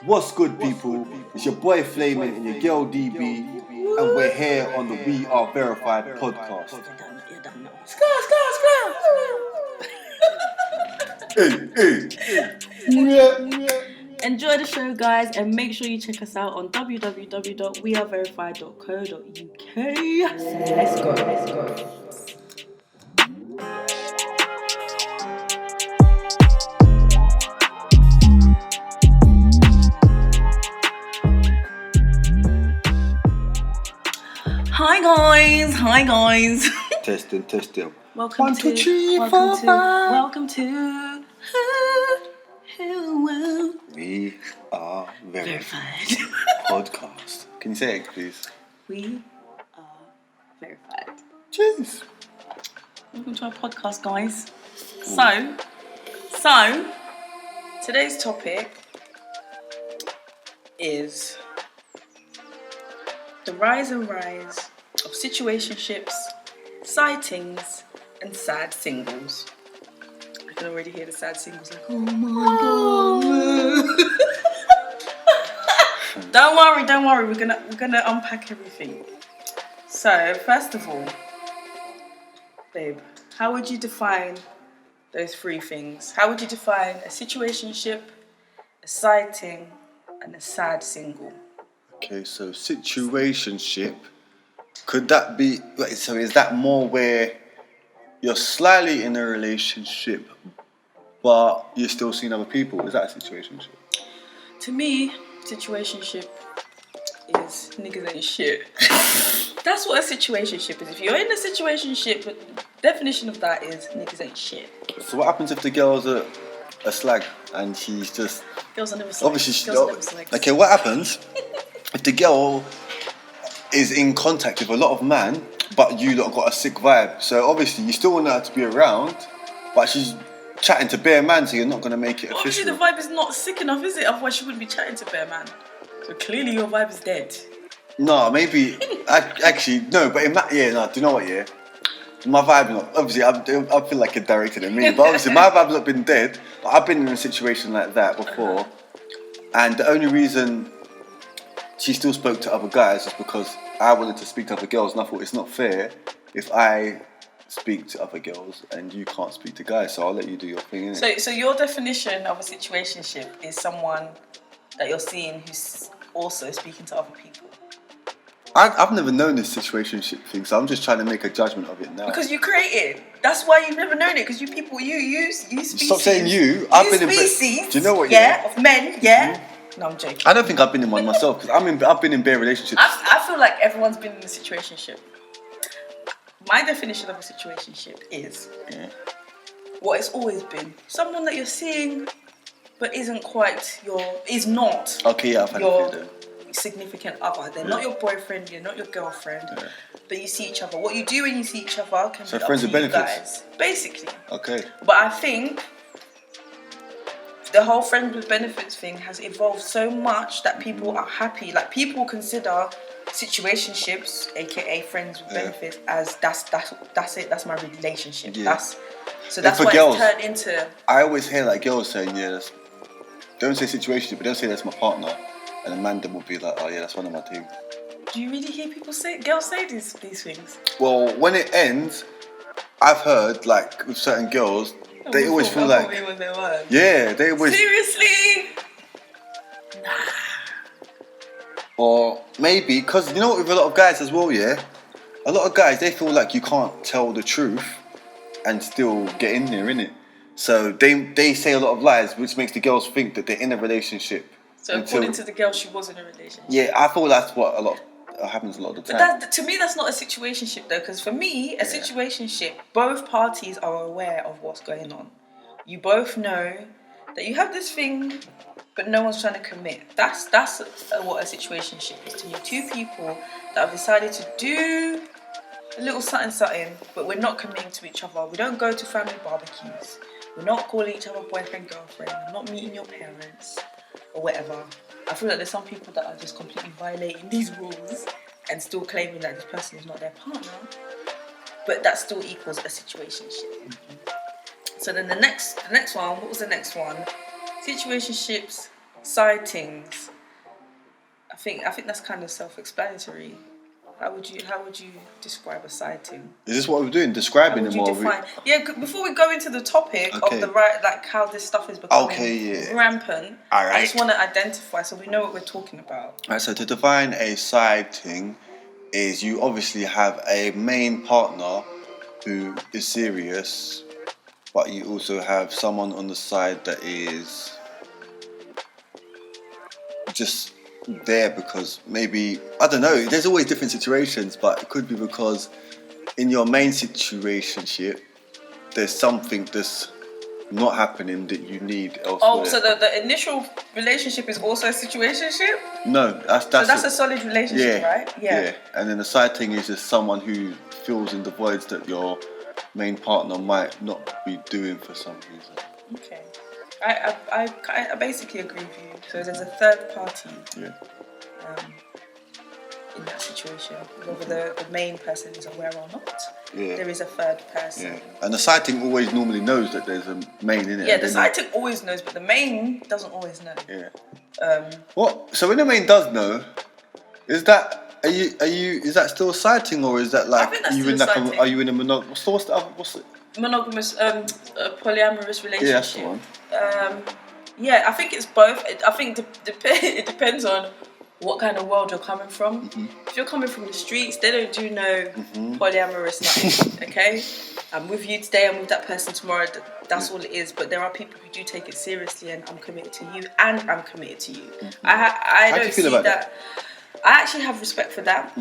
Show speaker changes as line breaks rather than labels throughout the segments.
What's good, people? It's your boy Flamin and your girl DB, and we're here on the We Are Verified podcast.
You don't know. Enjoy the show, guys, and make sure you check us out on www.weareverified.co.uk. Let's go. Hi guys.
Testing.
Welcome
1, 2, 3, 4, 5.
Welcome to
We Are Verified
Verified.
podcast. Can you say it, please?
We are verified.
Jeez.
Welcome to our podcast, guys. So today's topic is the rise of situationships, sightings, and sad singles. I can already hear the sad singles like, oh my god. Don't worry, we're gonna unpack everything. So first of all, babe, how would you define those three things? How would you define a situationship, a sighting, and a sad single?
Okay, so situationship. Could that be? So is that more where you're slightly in a relationship, but you're still seeing other people? Is that a situationship?
To me, situationship is niggas ain't shit. That's what a situationship is. If you're in a situationship, the definition of that is niggas ain't shit.
So what happens if the girl's a slag and she's just...
Girls are never slags.
Obviously,
Girls are never slags.
okay, what happens if the girl is in contact with a lot of man, but you lot got a sick vibe? So obviously you still want her to be around, but she's chatting to bare man, so you're not going to make it
Obviously
official.
the vibe is not sick enough, is it? Otherwise she wouldn't be chatting to bare man. So clearly your vibe is dead.
No, maybe... actually, no, but do you know what, yeah? My vibe, not obviously, I feel like you're directed at me, but obviously my vibe's not been dead. But I've been in a situation like that before, and the only reason she still spoke to other guys is because I wanted to speak to other girls, and I thought it's not fair if I speak to other girls and you can't speak to guys, so I'll let you do your thing, innit?
So your definition of a situationship is someone that you're seeing who's also speaking to other people.
I've never known this situationship thing, so I'm just trying to make a judgment of it now.
Because you created. That's why you've never known it. Because you people, you species.
Stop saying you.
I've been species.
Do you know what?
Yeah, of men. Yeah. Mm-hmm. No, I'm joking.
I don't think I've been in one myself because I've been in bare relationships.
I feel like everyone's been in a situationship. My definition of a situationship is what it's always been: someone that you're seeing, but isn't not.
Okay, yeah, I've had
your
a few then.
Significant other. They're not your boyfriend, you're not your girlfriend, but you see each other. What you do when you see each other can be
friends
up
with
to you
benefits.
guys, basically.
Okay.
But I think the whole friends with benefits thing has evolved so much that people are happy. Like, people consider situationships, aka friends with benefits, as that's it. That's my relationship.
Yeah.
That's
for
why
girls,
it's turned into.
I always hear like girls saying, don't say situationship, but don't say that's my partner. And Amanda will be like, oh yeah, that's one of my team.
Do you really hear girls say these things?
Well, when it ends, I've heard like with certain girls, they always feel like, yeah, they always.
Seriously? Nah.
Or maybe because you know what, with a lot of guys as well, a lot of guys, they feel like you can't tell the truth and still get in there, innit? So they say a lot of lies, which makes the girls think that they're in a relationship.
So according to the girl, she was in a relationship.
Yeah, I thought that's what happens a lot of the time.
But to me, that's not a situationship though, because for me, a situationship, both parties are aware of what's going on. You both know that you have this thing, but no one's trying to commit. That's what a situationship is to me. Two people that have decided to do a little something, but we're not committing to each other. We don't go to family barbecues. We're not calling each other boyfriend, girlfriend. We're not meeting your parents. Or whatever. I feel like there's some people that are just completely violating these rules and still claiming that this person is not their partner, but that still equals a situationship. Mm-hmm. So then the next one, what was the next one? Situationships Sightings. I think that's kind of self-explanatory. How would you describe a sighting?
Is this what we're doing? Describing
How would
them
you
or
define? Yeah, before we go into the topic
Okay.
of the right, like how this stuff is becoming rampant,
All
I just
right.
want to identify so we know what we're talking about.
Right, so to define a sighting is you obviously have a main partner who is serious, but you also have someone on the side that is just there because maybe, I don't know, there's always different situations, but it could be because in your main situationship there's something that's not happening that you need elsewhere.
Oh, so the initial relationship is also a situationship?
No,
that's a solid relationship, right?
Yeah. And then the side thing is just someone who fills in the voids that your main partner might not be doing for some reason.
Okay. I basically agree with you. So there's a third party in that situation. Whether the main person is aware or not, there is a third person.
Yeah. And the sighting always normally knows that there's a main in it.
Yeah, the sighting always knows, but the main doesn't always know.
Yeah. What? So when the main does know, is that is that still a sighting or is that like
I think that's still a sighting.
are you in a what's it?
Monogamous polyamorous relationship?
Yeah, that's the one.
Yeah, I think it's both. I think it depends on what kind of world you're coming from.
Mm-hmm.
If you're coming from the streets, they don't do no polyamorous nothing, okay? I'm with you today, I'm with that person tomorrow, that's all it is. But there are people who do take it seriously, and I'm committed to you and I'm committed to you.
Mm-hmm.
I
How do you feel about that?
I actually have respect for that,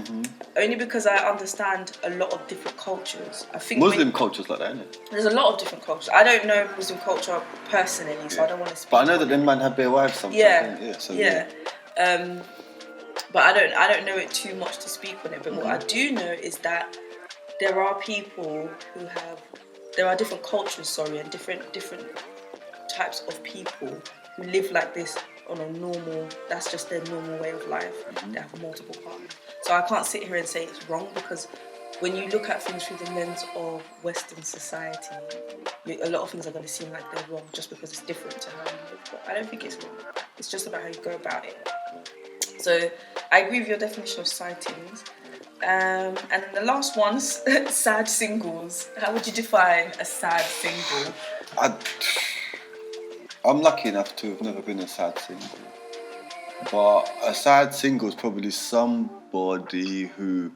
only because I understand a lot of different cultures. I think
Muslim culture's like that, isn't it?
there's a lot of different cultures. I don't know Muslim culture personally, so I don't want to speak.
But I know that them man have their wives sometimes.
But I don't know it too much to speak on it. But what I do know is that there are different cultures, and different types of people who live like this on a normal. That's just their normal way of life. They have multiple partners. So I can't sit here and say it's wrong, because when you look at things through the lens of Western society, a lot of things are going to seem like they're wrong just because it's different to how you live. But I don't think it's wrong. It's just about how you go about it. So I agree with your definition of sightings. And then the last one, sad singles. How would you define a sad single?
I'm lucky enough to have never been a sad single. But a sad single is probably somebody who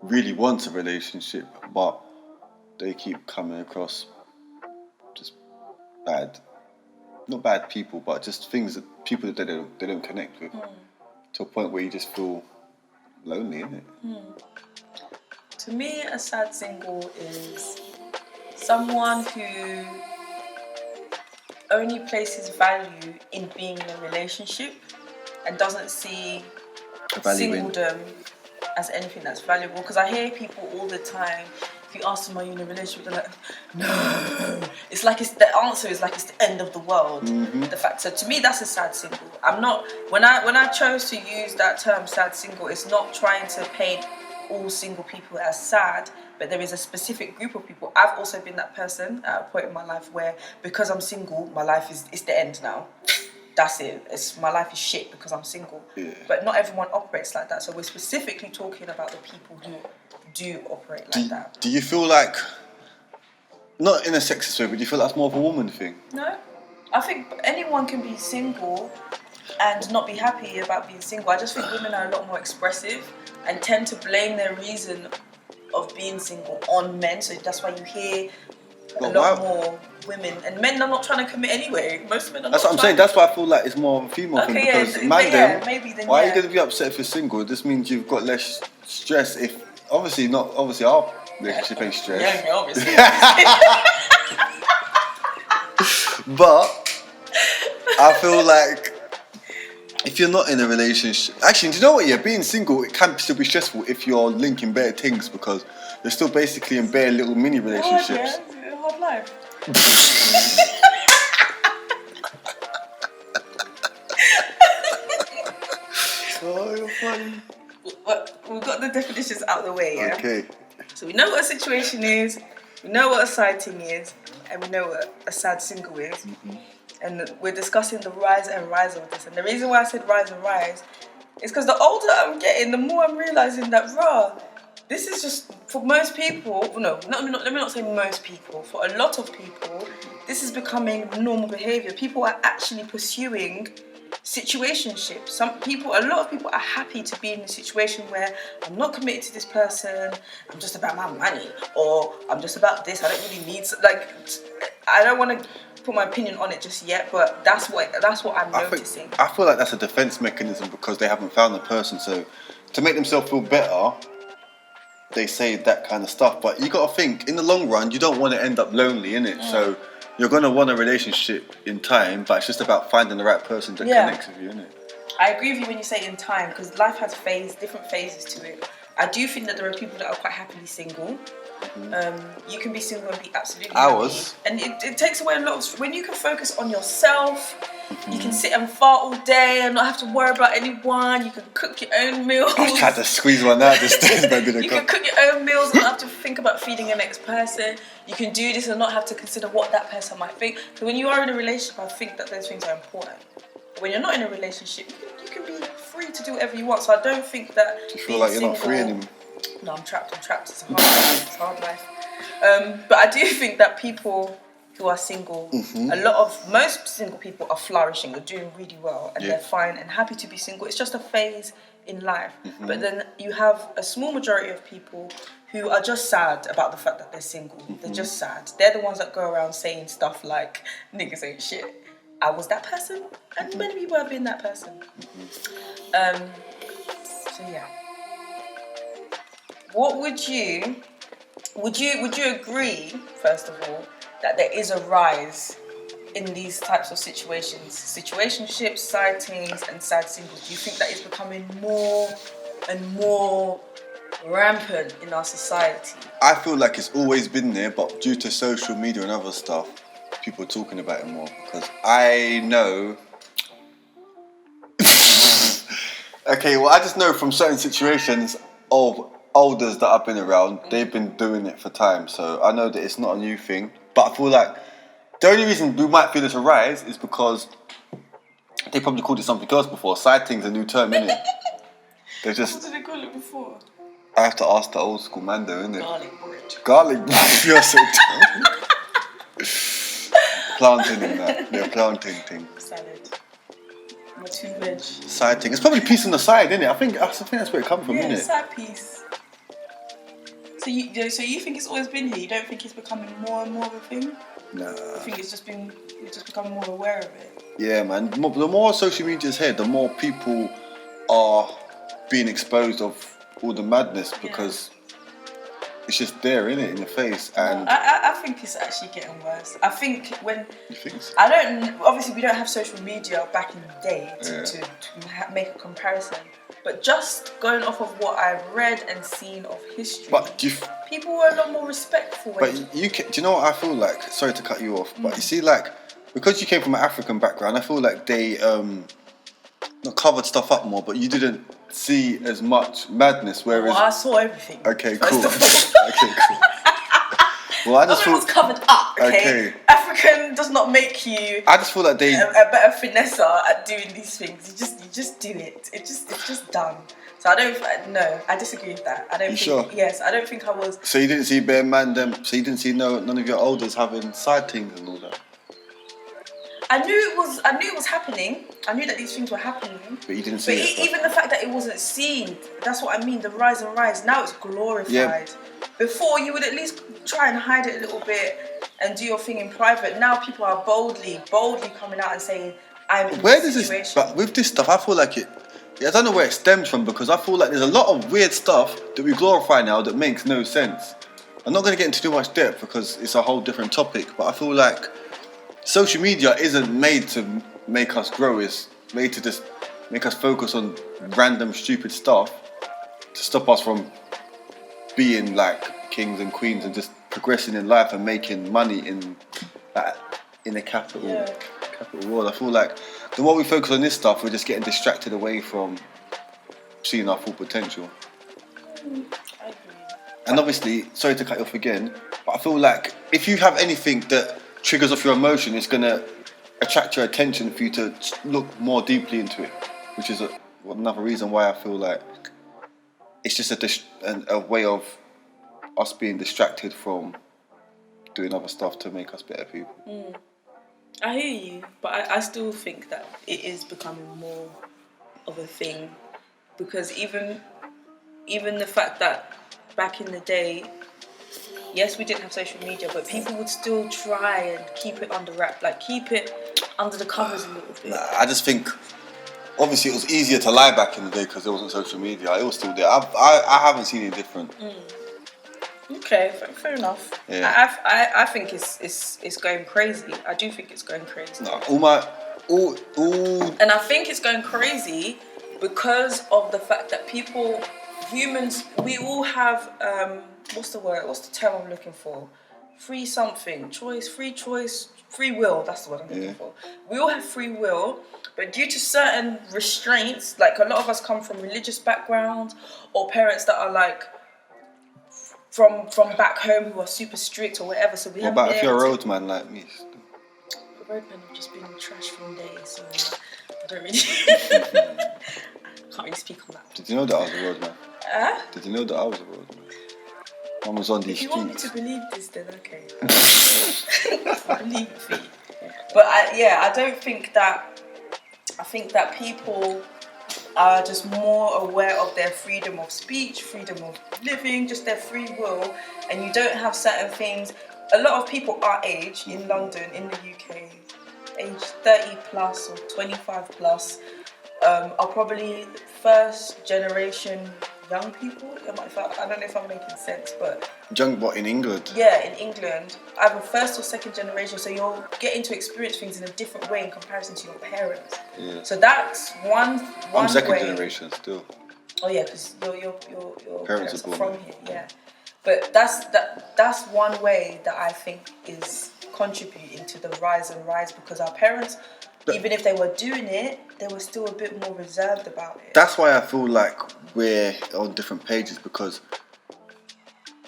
really wants a relationship, but they keep coming across just not bad people, but just people that they don't connect with, to a point where you just feel lonely, innit?
To me, a sad single is someone who only places value in being in a relationship and doesn't see singledom as anything that's valuable. Because I hear people all the time, if you ask them, are you in a relationship, they're like, no. It's like the answer is like it's the end of the world. The fact. So to me, that's a sad single. I'm not, when I chose to use that term sad single, it's not trying to paint all single people as sad, but there is a specific group of people. I've also been that person at a point in my life where, because I'm single, my life is the end now. That's it. My life is shit because I'm single. Yeah. But not everyone operates like that. So we're specifically talking about the people who do operate like that.
Do you feel like, not in a sexist way, but do you feel that's more of a woman thing?
No. I think anyone can be single and not be happy about being single. I just think women are a lot more expressive and tend to blame their reason of being single on men. So that's why you hear a lot more women, and men are not trying to commit anyway. Most men are.
That's what I'm saying. That's why I feel like it's more of a female thing, because why are you going to be upset if you're single? This means you've got less stress. If obviously our relationship ain't stress.
Yeah, obviously.
But I feel like if you're not in a relationship, actually, do you know what? Yeah, being single, it can still be stressful if you're linking bare things, because you're still basically in bare little mini relationships.
Yeah, hard life.
Oh, you're funny.
We've got the definitions out of the way, yeah?
Okay.
So we know what a situation is, we know what a sighting is, and we know what a sad single is. and we're discussing the rise and rise of this. And the reason why I said rise and rise is because the older I'm getting, the more I'm realizing that, this is just, for most people, no, let me not say most people, for a lot of people, this is becoming normal behavior. People are actually pursuing situationships. A lot of people are happy to be in a situation where I'm not committed to this person, I'm just about my money, or I'm just about this, I don't really need, I don't want to put my opinion on it just yet, but that's what I'm noticing.
I feel like that's a defense mechanism because they haven't found the person, so to make themselves feel better, they say that kind of stuff. But you got to think, in the long run, you don't want to end up lonely, innit? So you're going to want a relationship in time, but it's just about finding the right person that connects with you, innit?
I agree with you when you say in time, because life has different phases to it. I do think that there are people that are quite happily single. You can be single and be absolutely happy. And it takes away a lot of, when you can focus on yourself, you can sit and fart all day and not have to worry about anyone. You can cook your own meals.
I tried to squeeze one out just
You can cook your own meals and not have to think about feeding the next person. You can do this and not have to consider what that person might think. So when you are in a relationship, I think that those things are important. When you're not in a relationship, you can be free to do whatever you want. So I don't think that
do you feel like you're not free anymore?
No, I'm trapped. It's a hard life. It's a hard life. But I do think that people who are single, most single people are flourishing, are doing really well, and they're fine and happy to be single. It's just a phase in life. But then you have a small majority of people who are just sad about the fact that they're single. They're just sad. They're the ones that go around saying stuff like, niggas ain't shit. I was that person, and many people have been that person. So yeah. What would you agree, first of all, that there is a rise in these types of situations, situationships, sightings, and sad singles? Do you think that is becoming more and more rampant in our society?
I feel like it's always been there, but due to social media and other stuff, people are talking about it more. Because I know. Okay, well, I just know from certain situations of elders that I've been around, they've been doing it for time, so I know that it's not a new thing. But I feel like the only reason we might feel it's a rise is because they probably called it something else before. Sightings, a new term, innit? They're just.
What did they call it before?
I have to ask the old school man though, innit?
Garlic bread.
Garlic bread, you're so dumb. Plantain in that. Yeah, plantain thing.
Salad. My 2 veg.
Sighting. It's probably peace on the side, innit? I think that's where it comes from, innit?
Yeah, side piece. So you think it's always been here? You don't think it's becoming more and more of a thing?
Nah.
I think we've just become more aware of it.
Yeah, man. The more social media's here, the more people are being exposed of all the madness because it's just there, innit, in your face. And
I think it's actually getting worse. I think when
you think so?
Obviously we don't have social media back in the day to make a comparison. But just going off of what I've read and seen of history, people were a lot more respectful.
But do you know what I feel like? Sorry to cut you off, but you see, like, because you came from an African background, I feel like they not covered stuff up more, but you didn't see as much madness. Whereas
I saw everything.
Okay, cool. Okay, cool. Well, I just
thought it was covered up. Okay. African does not make you.
I just feel like they
a better finesser at doing these things. You just do it. It's just done. So I disagree with that. I don't think.
Sure?
Yes, I don't think I was.
So you didn't see bare man them. So you didn't see none of your elders having sightings and all that.
I knew it was happening. I knew that these things were happening.
But you didn't see it.
Even the fact that it wasn't seen. That's what I mean. The rise and rise. Now it's glorified. Yeah. Before you would at least try and hide it a little bit and do your thing in private. Now people are boldly coming out and saying, "I'm in this situation."
But with this stuff, I feel like it. I don't know where it stems from because I feel like there's a lot of weird stuff that we glorify now that makes no sense. I'm not going to get into too much depth because it's a whole different topic. But I feel like social media isn't made to make us grow. It's made to just make us focus on random stupid stuff to stop us from being like kings and queens and just progressing in life and making money in a capital world. I feel like the more we focus on this stuff, we're just getting distracted away from seeing our full potential.
I agree.
And obviously, sorry to cut you off again, but I feel like if you have anything that triggers off your emotion, it's gonna attract your attention for you to look more deeply into it, which is another reason why I feel like it's just a way of us being distracted from doing other stuff to make us better people.
I hear you, but I still think that it is becoming more of a thing, because even the fact that back in the day, yes, we didn't have social media, but people would still try and keep it under wrap, like keep it under the covers a little bit.
I just think, obviously, it was easier to lie back in the day because there wasn't social media. It was still there. I haven't seen any different.
Okay, fair enough.
Yeah.
I think it's going crazy. I do think it's going crazy.
No, all.
And I think it's going crazy because of the fact that humans, we all have, what's the term I'm looking for? Free will, that's the word I'm looking for. We all have free will, but due to certain restraints, like a lot of us come from religious backgrounds or parents that are like, from back home who are super strict or whatever, so we have.
What about if you're a roadman like me?
A roadman, I've just been in trash from days, so I don't really. I can't really speak on that.
Did you know that I was a roadman? Did you know that I was a roadman? I was on these streets.
If you want me to believe this, then okay. I believe it for you. But I don't think that. I think that people are just more aware of their freedom of speech, freedom of living, just their free will, and you don't have certain things. A lot of people our age in London, in the UK, age 30 plus or 25 plus, are probably first generation young people. I don't know if I'm making sense, but
young, what, in England?
Yeah, in England, either first or second generation. So you're getting to experience things in a different way in comparison to your parents.
Yeah.
So that's one
I'm second
way.
generation still.
Oh yeah, because your parents
are
are from here. Yeah, but that's one way that I think is contributing to the rise, because our parents, even if they were doing it, they were still a bit more reserved about it.
That's why I feel like we're on different pages, because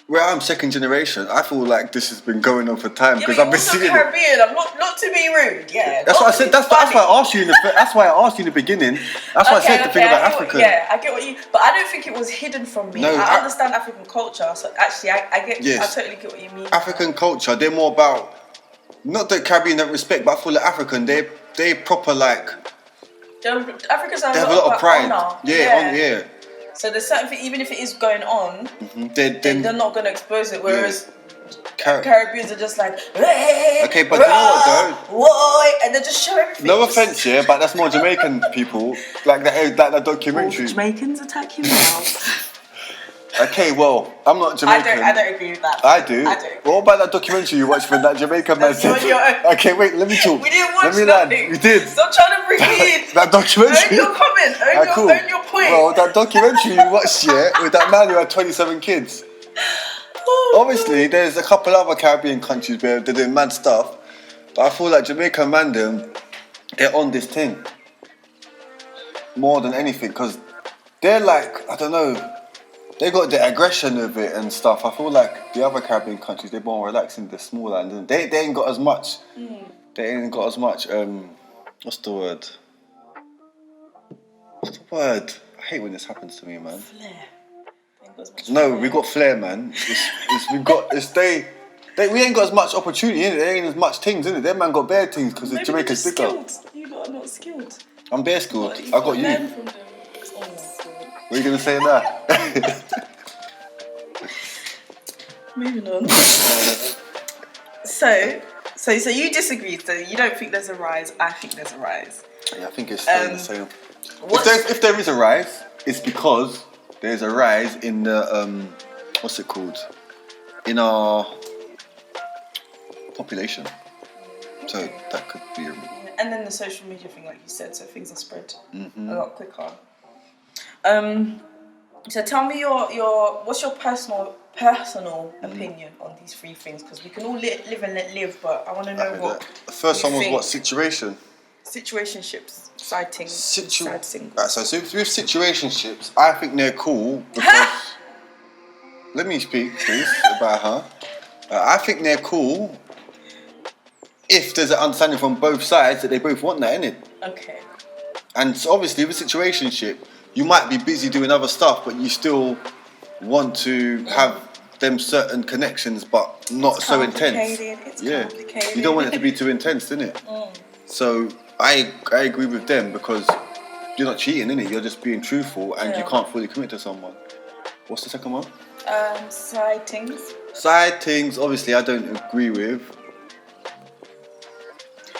where I'm second generation, I feel like this has been going on for time, because I've been seeing it.
Caribbean. I'm not to be rude. Yeah.
That's what I said. That's why I asked you. That's why I asked you in the beginning. That's why I said the thing about Africa.
I get what you. But I don't think it was hidden from me.
No,
I understand African culture, so actually I get.
Yes.
I totally get what you mean.
African culture, they're more about, not the Caribbean that respect, but I feel like African, they proper like.
Africans
they have a lot of pride.
Honor.
Yeah.
So there's certain things, even if it is going on, they're not going to expose it. Whereas Caribbeans are just like,
okay, but you know what though?
And they just show everything.
No offense, but that's more Jamaican people, like that documentary.
All Jamaicans attack him now.
Okay, well, I'm not Jamaican.
I don't agree with that.
I do. What about that documentary you watched when that Jamaican man said? Okay, wait, let me talk.
We didn't watch nothing.
We did.
Stop trying to bring me in.
That documentary.
Own your comment. Own your point.
Well, that documentary you watched, with that man who had 27 kids. Obviously, there's a couple other Caribbean countries where they're doing mad stuff, but I feel like Jamaica man, they're on this thing more than anything, because they're like, I don't know, they got the aggression of it and stuff. I feel like the other Caribbean countries, they're more relaxing, they're smaller, and they ain't got as much. They ain't got as much. What's the word? I hate when this happens to me, man.
Flair.
No, we got flair, man. We ain't got as much opportunity, innit? There ain't as much things, innit? Them man got bare things because Jamaica's bigger.
You lot are not skilled.
I'm bare skilled. I got you.
From them. Oh my God.
What are you gonna say now?
Moving on. So you disagree? So you don't think there's a rise? I think there's a rise.
Yeah, I think it's staying the same. If there is a rise, it's because there's a rise in the what's it called? In our population. So that could be a reason.
And then the social media thing, like you said, so things are spread a lot quicker. So tell me what's your personal opinion on these three things, because we can all live and let live, but I want to know what.
The first one was what? Situation.
Situationships, sightings, sad singles.
Right, so with situationships, I think they're cool because. Let me speak, please, about her. I think they're cool if there's an understanding from both sides that they both want that, innit?
Okay.
And so obviously with a situationship, you might be busy doing other stuff, but you still want to have them certain connections, but not so intense.
It's complicated.
You don't want it to be too intense, innit? So I agree with them because you're not cheating, innit? You're just being truthful, and you can't fully commit to someone. What's the second one?
Sightings.
Sightings, obviously, I don't agree with.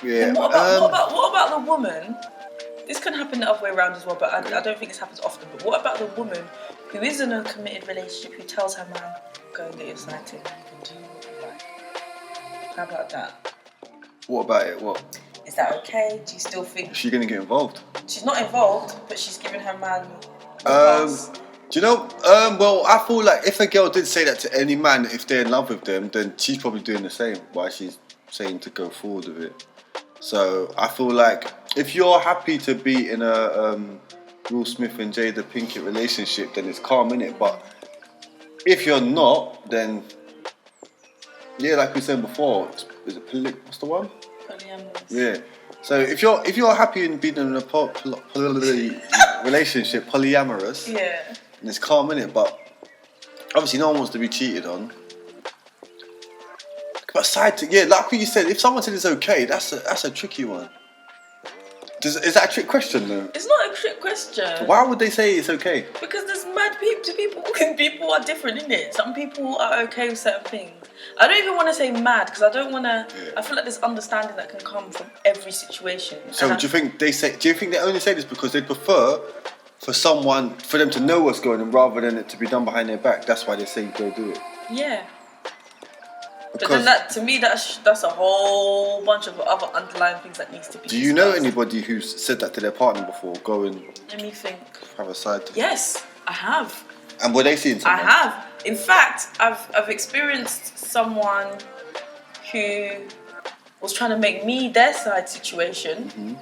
Yeah.
What about the woman? This can happen the other way around as well, but I don't think this happens often. But what about the woman who is in a committed relationship who tells her man, go and get your sighting, you can do what you like? How about that?
What about it? What?
Is that okay? Do you still think...
Is she going to get involved?
She's not involved, but she's giving her man the pass.
Do you know, well, I feel like if a girl did say that to any man, if they're in love with them, then she's probably doing the same, why she's saying to go forward with it. So I feel like if you're happy to be in a Will Smith and Jada Pinkett relationship, then it's calm, innit? But if you're not, then yeah, like we said before, is it what's the one?
Polyamorous.
Yeah. So if you're happy in being in a relationship, polyamorous,
yeah,
and it's calm, innit? But obviously no one wants to be cheated on. But like what you said, if someone said it's okay, that's a tricky one. Is that a trick question though?
it's not a trick question.
Why would they say it's okay?
Because there's mad people. People are different, innit? Some people are okay with certain things. I don't even want to say mad because I don't want to. Yeah. I feel like there's understanding that can come from every situation.
So do you think they only say this because they prefer for them to know what's going on rather than it to be done behind their back? That's why they say go do it.
Yeah. But then to me, that's a whole bunch of other underlying things that needs to be.
Do you know anybody who's said that to their partner before? Go and
let me think.
Have a side.
Yes, I have.
And were they seeing someone?
I have. In fact, I've experienced someone who was trying to make me their side situation. Mm-hmm.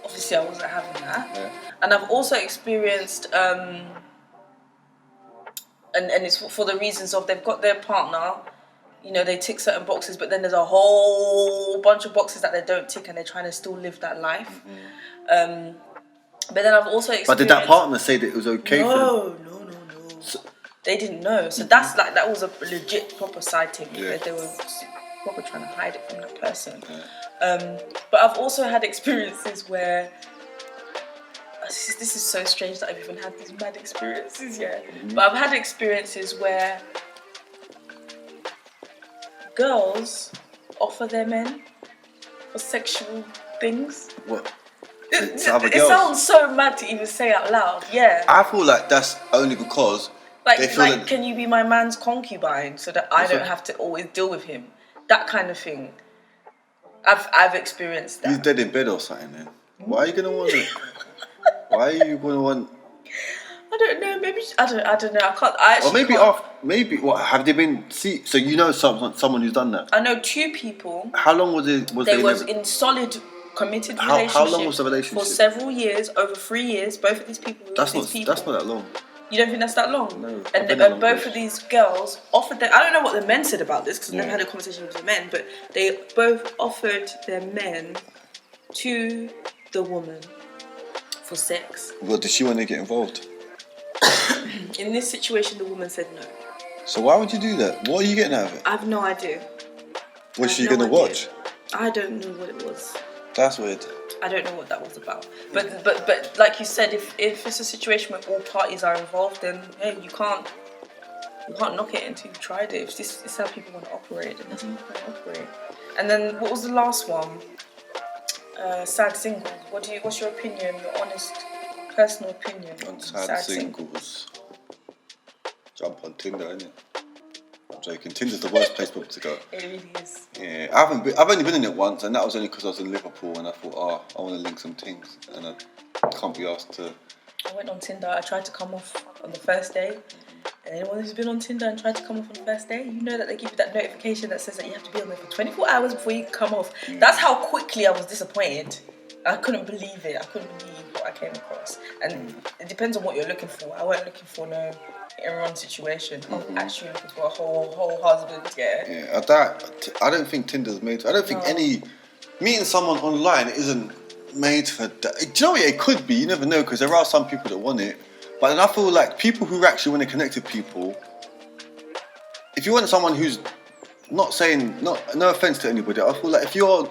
Obviously, I wasn't having that. Yeah. And I've also experienced, and it's for the reasons of they've got their partner. You know, they tick certain boxes, but then there's a whole bunch of boxes that they don't tick, and they're trying to still live that life. Mm-hmm. But then I've also experienced... But did that partner say that it was okay for them? No. So, they didn't know. So that's like, that was a legit proper sighting. Yeah. They were probably trying to hide it from that person. Yeah. But I've also had experiences where... This is so strange that I've even had these mad experiences, yeah. Mm-hmm. But I've had experiences where... girls offer their men for sexual things.
What?
It sounds so mad to even say out loud. Yeah. I
feel like that's only because
can you be my man's concubine so that I don't have to always deal with him? That kind of thing. I've experienced that.
He's dead in bed or something. Then why are you gonna want it? Why are you gonna want?
I don't know. Maybe I don't know. I can't.
Or maybe what have they been? See, so you know someone who's done that.
I know 2 people.
How long was it?
They was in solid committed relationship.
How long was the relationship?
For several years, over 3 years. Both of these people.
That's not that long.
You don't think that's that long?
No.
And both of these girls offered their... I don't know what the men said about this because I've never had a conversation with the men, but they both offered their men to the woman for sex.
Well, did she want to get involved?
In this situation, the woman said no.
So why would you do that? What are you getting out of it?
I have no idea.
Was she going to watch?
I don't know what it was.
That's weird.
I don't know what that was about. But like you said, if it's a situation where all parties are involved, then hey, you can't knock it until you've tried it. If this is how people want to operate, then that's how people want to operate. And then what was the last one? Sad Singles. What's your opinion? Your honest, personal opinion
on sad singles? Jump on Tinder, innit? I'm joking. Tinder's the worst place to go.
It really is.
Yeah, I've only been in it once, and that was only because I was in Liverpool, and I thought, I want to link some things, and I can't be asked to.
I went on Tinder. I tried to come off on the first day. And anyone who's been on Tinder and tried to come off on the first day, you know that they give you that notification that says that you have to be on there for 24 hours before you come off. That's how quickly I was disappointed. I couldn't believe it. I couldn't believe what I came across. And it depends on what you're looking for. I weren't looking for no in one situation. I'm actually looking for a whole husband. Yeah.
Yeah, I don't think Tinder's made. I don't think any meeting someone online isn't made for that. Do you know what? It could be. You never know, because there are some people that want it. But then I feel like people who actually want to connect with people. If you want someone who's not saying no offense to anybody, I feel like if you're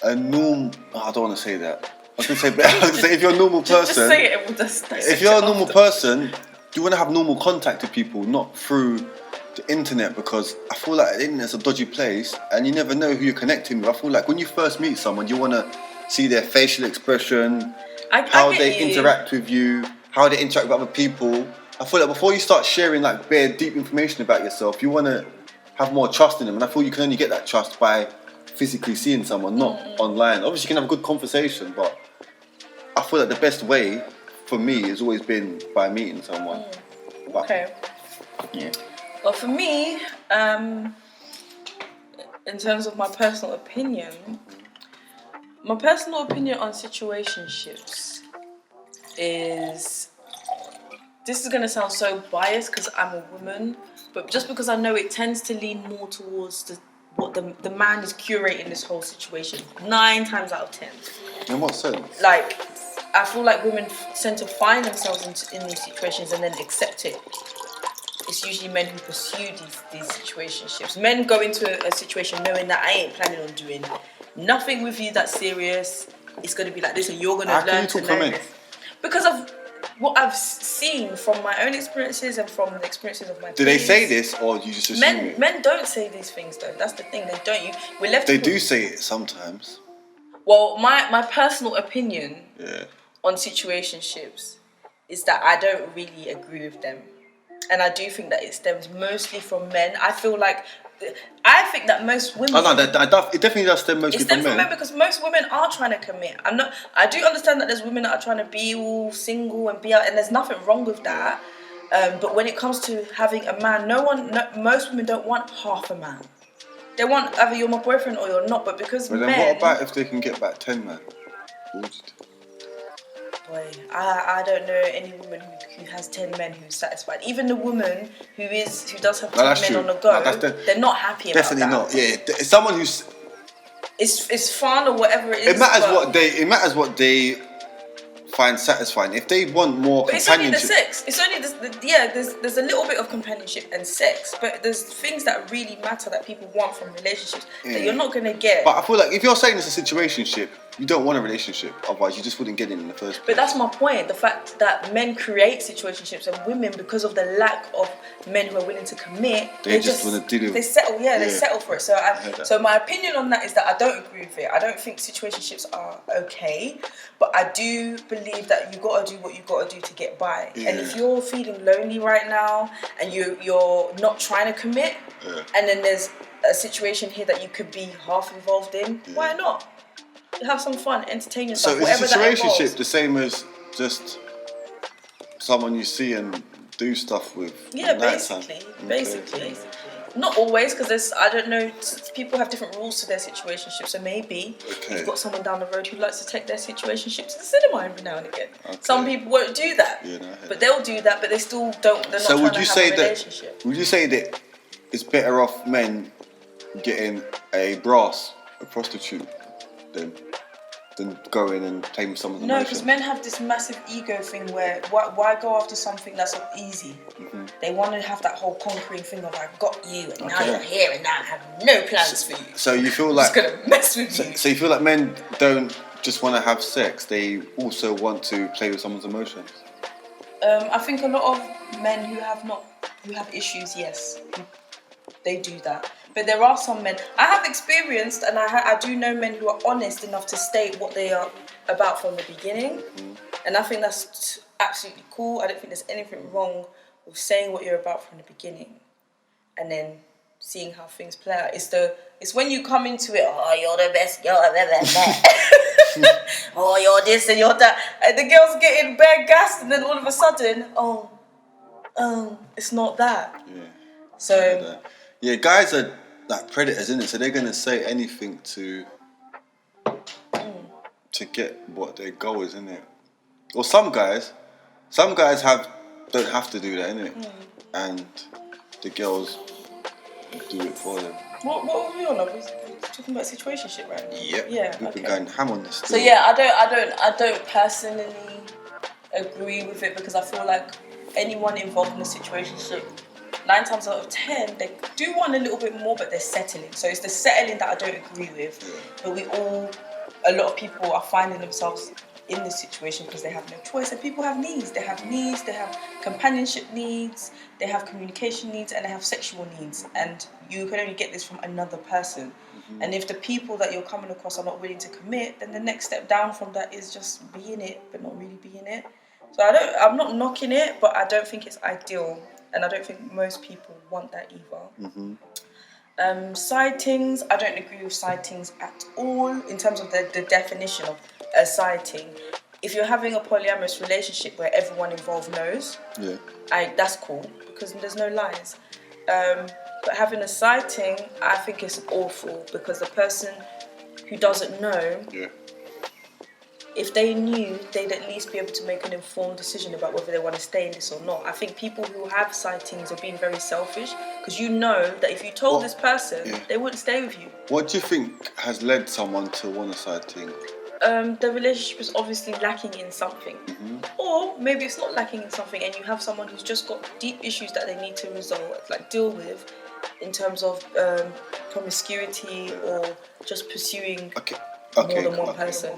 a normal, I don't want to say that. I was gonna say if you're a normal person.
Just say it. We'll just
if you're a normal person, you want to have normal contact with people, not through the internet, because I feel like the internet's a dodgy place and you never know who you're connecting with. I feel like when you first meet someone, you want to see their facial expression, how they interact with you, how they interact with other people. I feel like before you start sharing like bare deep information about yourself, you want to have more trust in them, and I feel you can only get that trust by physically seeing someone, not online. Obviously, you can have a good conversation, but I feel like the best way for me has always been by meeting someone.
Okay.
Yeah.
Well, for me, in terms of my personal opinion on situationships is, this is going to sound so biased because I'm a woman, but just because I know it tends to lean more towards what the man is curating this whole situation 9 times out of 10.
In what sense?
Like, I feel like women tend to find themselves in these situations and then accept it. It's usually men who pursue these situationships. Men go into a situation knowing that I ain't planning on doing nothing with you that's serious. It's going to be like this, and you're going to learn to know this. Because of what I've seen from my own experiences and from the experiences of my
Do they say this, or you just assume it?
Men don't say these things though. That's the thing. They don't. We're left.
They do say it sometimes.
Well, my personal opinion
Yeah.
on situationships is that I don't really agree with them. And I do think that it stems mostly from men. I think that most women.
Oh no, it definitely does stem mostly from men.
Because most women are trying to commit. I do understand that there's women that are trying to be all single and be out, and there's nothing wrong with that. But when it comes to having a man, most women don't want half a man. They want either you're my boyfriend or you're not. But because
then
men.
What about if they can get back 10 men?
Boy, I don't know any woman who has 10 men who's satisfied. Even the woman who does have 10 men on the go, they're not happy about that.
Definitely not. Yeah, it's someone who's.
It's fun or whatever it is.
It matters what they find satisfying. If they want more companionship.
It's only the sex. There's a little bit of companionship and sex, but there's things that really matter that people want from relationships that you're not gonna get.
But I feel like if you're saying it's a situationship, you don't want a relationship. Otherwise, you just wouldn't get in the first place.
But that's my point. The fact that men create situationships and women, because of the lack of men who are willing to commit,
they just want to deal with it.
They settle. Yeah, they settle for it. So my opinion on that is that I don't agree with it. I don't think situationships are okay, but I do believe that you got to do what you got to do to get by. Yeah. And if you're feeling lonely right now and you're not trying to commit, and then there's a situation here that you could be half involved in, why not? Have some fun, entertain yourself.
So is a situationship the same as just someone you see and do stuff with?
Yeah, basically. Not always, because I don't know, people have different rules to their situationship. So maybe you've got someone down the road who likes to take their situationship to the cinema every now and again. Okay. Some people won't do that, but they'll do that, but they still don't. They're not trying to have a relationship.
Would you say that it's better off men getting a prostitute, than going and taking someone's emotions?
No, because men have this massive ego thing where why go after something that's easy? Mm-hmm. They want to have that whole conquering thing of I've got you and now you're here and now I have no plans for you.
So you feel like
I'm just gonna mess with you.
So you feel like men don't just want to have sex; they also want to play with someone's emotions.
I think a lot of men who have issues, yes, they do that. But there are some men I have experienced, and I do know men who are honest enough to state what they are about from the beginning. Mm-hmm. And I think that's absolutely cool. I don't think there's anything wrong with saying what you're about from the beginning, and then seeing how things play out. It's when you come into it. Oh, you're the best girl I've ever met. Oh, you're this and you're that, and the girl's getting bare gassed, and then all of a sudden, it's not that.
Yeah.
So.
Yeah, guys are like predators, isn't it? So they're gonna say anything to get what their goal is, isn't it? Or some guys have don't have to do that, innit? And the girls do it for them.
What were we on? I was talking about situationship, right?
Yep.
Yeah.
We've been going ham on this.
So yeah, I don't personally agree with it because I feel like anyone involved in a situationship, 9 times out of 10, they do want a little bit more, but they're settling. So it's the settling that I don't agree with. But a lot of people are finding themselves in this situation because they have no choice. And people have needs. They have companionship needs, they have communication needs, and they have sexual needs. And you can only get this from another person. And if the people that you're coming across are not willing to commit, then the next step down from that is just being it, but not really being it. So I'm not knocking it, but I don't think it's ideal. And I don't think most people want that either. Sightings, I don't agree with sightings at all in terms of the definition of a sighting. If you're having a polyamorous relationship where everyone involved knows, that's cool because there's no lies. But having a sighting, I think it's awful because the person who doesn't know, if they knew, they'd at least be able to make an informed decision about whether they want to stay in this or not. I think people who have sightings are being very selfish because you know that if you told this person, they wouldn't stay with you.
What do you think has led someone to want a sighting?
The relationship is obviously lacking in something. Or maybe it's not lacking in something and you have someone who's just got deep issues that they need to resolve, like deal with in terms of promiscuity or just pursuing more than one person.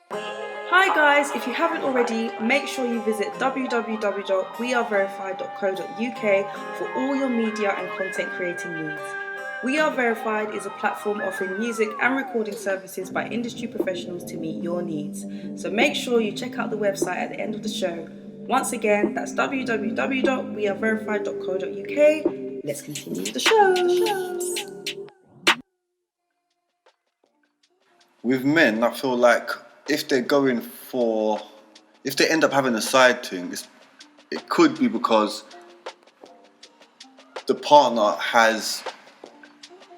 Hi guys, if you haven't already, make sure you visit www.weareverified.co.uk for all your media and content creating needs. We Are Verified is a platform offering music and recording services by industry professionals to meet your needs. So make sure you check out the website at the end of the show. Once again, that's www.weareverified.co.uk. Let's continue the show.
With men, I feel like if they end up having a sighting, it could be because the partner has,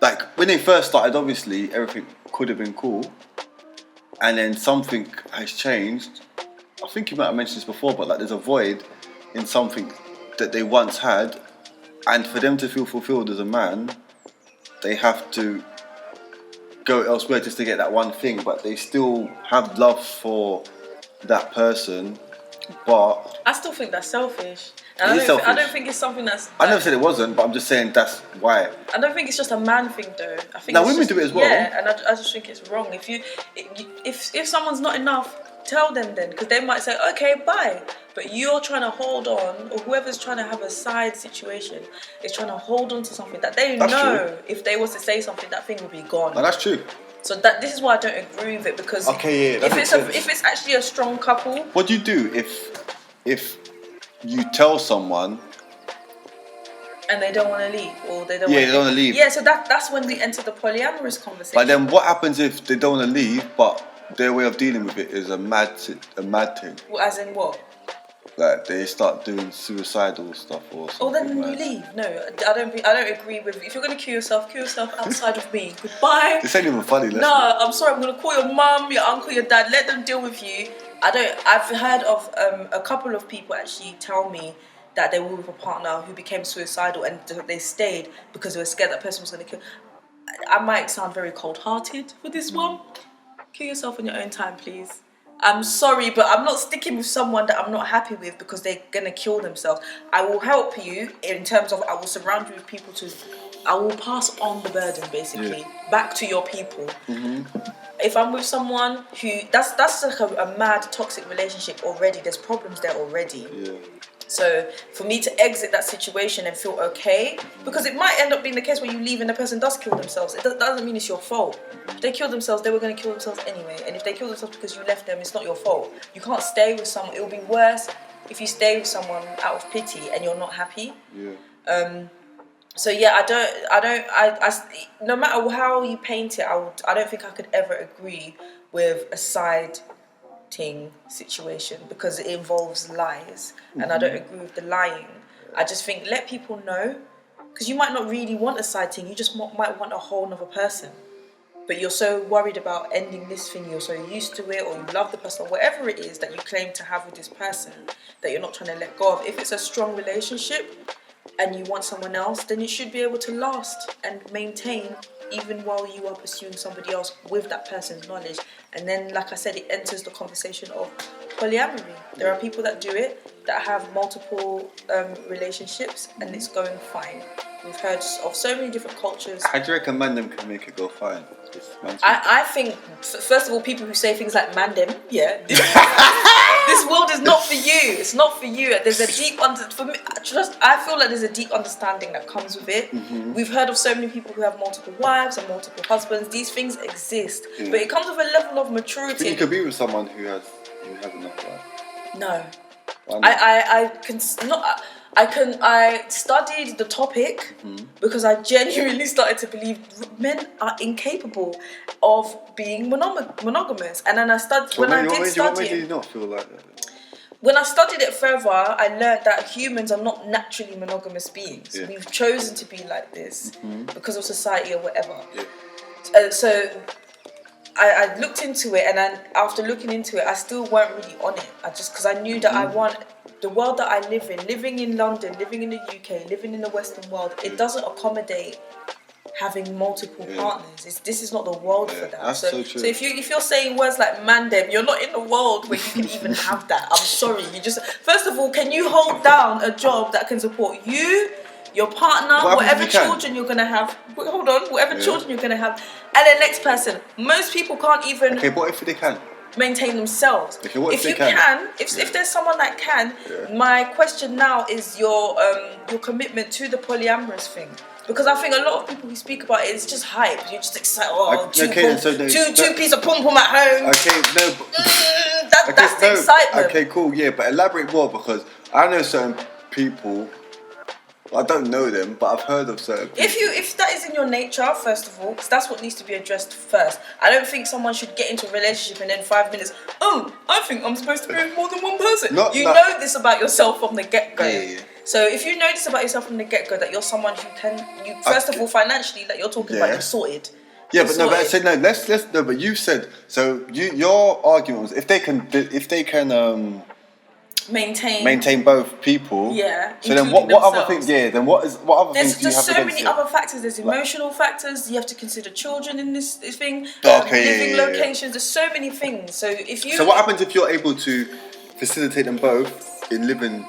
like, when they first started, obviously everything could have been cool, and then something has changed. I think you might have mentioned this before, but like there's a void in something that they once had, and for them to feel fulfilled as a man, they have to go elsewhere just to get that one thing, but they still have love for that person. But
I still think that's selfish.
It is selfish.
I don't think it's something that's.
I never said it wasn't, but I'm just saying that's why.
I don't think it's just a man thing, though. I think
now women do it as well.
Yeah, and I just think it's wrong. If someone's not enough, tell them then, because they might say, okay, bye. But you're trying to hold on, or whoever's trying to have a side situation is trying to hold on to something that they know if they was to say something, that thing would be gone.
No, that's true.
So this is why I don't agree with it, because if it's actually a strong couple.
What do you do if you tell someone
and they don't want to leave, or they don't
want to leave?
Yeah, so that's when we enter the polyamorous conversation.
But then what happens if they don't want to leave, but their way of dealing with it is a mad thing?
Well, as in what?
Like they start doing suicidal stuff or something.
Oh, then you leave. No, I don't agree with. If you're gonna kill yourself outside of me. Goodbye.
This ain't even funny.
No, I'm sorry. I'm gonna call your mum, your uncle, your dad. Let them deal with you. I've heard of a couple of people actually tell me that they were with a partner who became suicidal and they stayed because they were scared that person was gonna kill. I might sound very cold-hearted for this one. Kill yourself in your own time, please. I'm sorry, but I'm not sticking with someone that I'm not happy with because they're gonna kill themselves. I will help you in terms of I will surround you with people I will pass on the burden basically back to your people. Mm-hmm. If I'm with someone who that's like a mad toxic relationship already. There's problems there already. Yeah. So for me to exit that situation and feel okay, because it might end up being the case where you leave and the person does kill themselves. It doesn't mean it's your fault. If they kill themselves, they were going to kill themselves anyway. And if they kill themselves because you left them, it's not your fault. You can't stay with someone. It will be worse if you stay with someone out of pity and you're not happy. Yeah. So yeah, no matter how you paint it, I don't think I could ever agree with a side situation because it involves lies, and I don't agree with the lying. I just think let people know, because you might not really want a sighting, you just might want a whole other person. but you're so worried about ending this thing, you're so used to it, or you love the person, or whatever it is that you claim to have with this person that you're not trying to let go of. If it's a strong relationship and you want someone else, then it should be able to last and maintain even while you are pursuing somebody else with that person's knowledge. And then, like I said, it enters the conversation of polyamory. There are people that do it, that have multiple relationships, and it's going fine. We've heard of so many different cultures.
How do you reckon mandem can make it go fine?
I think, first of all, people who say things like mandem, yeah, this world is not for you. It's not for you. There's a deep I feel like there's a deep understanding that comes with it.
Mm-hmm.
We've heard of so many people who have multiple wives and multiple husbands. These things exist, but it comes with a level of maturity.
I think you could be with someone who has enough wives.
No,
Why not?
I studied the topic because I genuinely started to believe men are incapable of being monogamous, and then I studied
What made you not feel like that?
When I studied it further, I learned that humans are not naturally monogamous beings.
Yeah.
We've chosen to be like this because of society or whatever.
Yeah.
So I looked into it, and then after looking into it, I still weren't really on it. Because I knew that I want the world that I live in, living in London, living in the UK, living in the Western world, it doesn't accommodate having multiple partners. This is not the world for that.
That's so true.
So if you're saying words like mandem, you're not in the world where you can even have that. I'm sorry. First of all, can you hold down a job that can support you, your partner, whatever children you're gonna have? Hold on, whatever children you're gonna have, and the next person. Most people can't even.
Okay, what if they can?
Maintain themselves.
Okay, what if
you can, if there's someone that can, my question now is your commitment to the polyamorous thing. Because I think a lot of people who speak about it, it's just hype. You're just excited. Two piece of pom pom at home.
Okay, no.
That's the excitement.
Okay, cool. Yeah, but elaborate more, because I know certain people. I don't know them, but I've heard of certain people.
If that is in your nature, first of all, because that's what needs to be addressed first. I don't think someone should get into a relationship and then 5 minutes, I think I'm supposed to be with more than one person. You know this about yourself from the get-go.
Yeah.
So if you know this about yourself from the get-go, that you're someone who first of all, financially, that you're talking about, you're sorted.
Yeah, but no, but I said no. Let's no. But you said so. Your argument was if they can maintain both people.
Yeah.
So then what other things? Yeah. Then what other things do you have against it?
There's so many other factors. There's emotional factors. You have to consider children in this thing.
Okay.
Living locations. There's so many things. So if you.
So what happens if you're able to facilitate them both in living?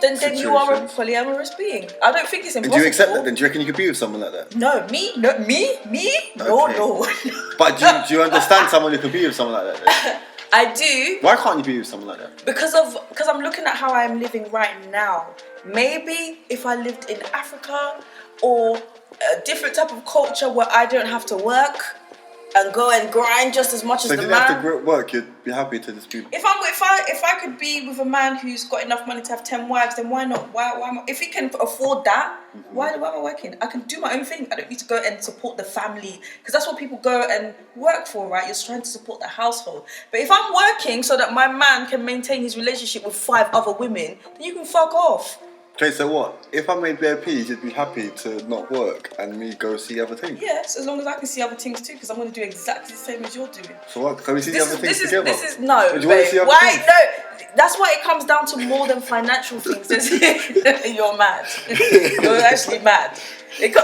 Then you are a polyamorous being. I don't think it's impossible.
And do you accept that? Then do you reckon you could be with someone like that?
No, me.
Okay.
No.
But do you understand someone who could be with someone like that? Then?
I do.
Why can't you be with someone like that?
Because I'm looking at how I'm living right now. Maybe if I lived in Africa or a different type of culture where I don't have to work and go and grind just as much as the man. So if you didn't have to work, you'd be happy to just be. If I could be with a man who's got enough money to have 10 wives, then why not? Why am I, if he can afford that, why am I working? I can do my own thing. I don't need to go and support the family, because that's what people go and work for, right? You're trying to support the household. But if I'm working so that my man can maintain his relationship with 5 other women, then you can fuck off.
Okay, so what? If I made bare peas, you'd be happy to not work and me go see other things?
Yes, as long as I can see other things too, because I'm going to do exactly the same as you're doing.
So what? Can we see the other things together?
No,
do you want to see other things?
No, that's why it comes down to more than financial things. You're mad. You're actually mad.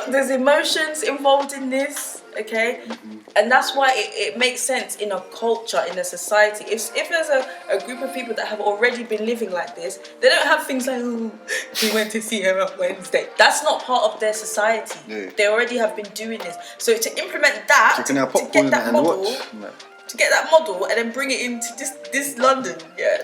There's emotions involved in this, okay? And that's why it makes sense in a culture, in a society. If there's a group of people that have already been living like this, they don't have things like, we went to see her on Wednesday. That's not part of their society. Yeah. They already have been doing this. So to implement that, to get that model and then bring it into this London,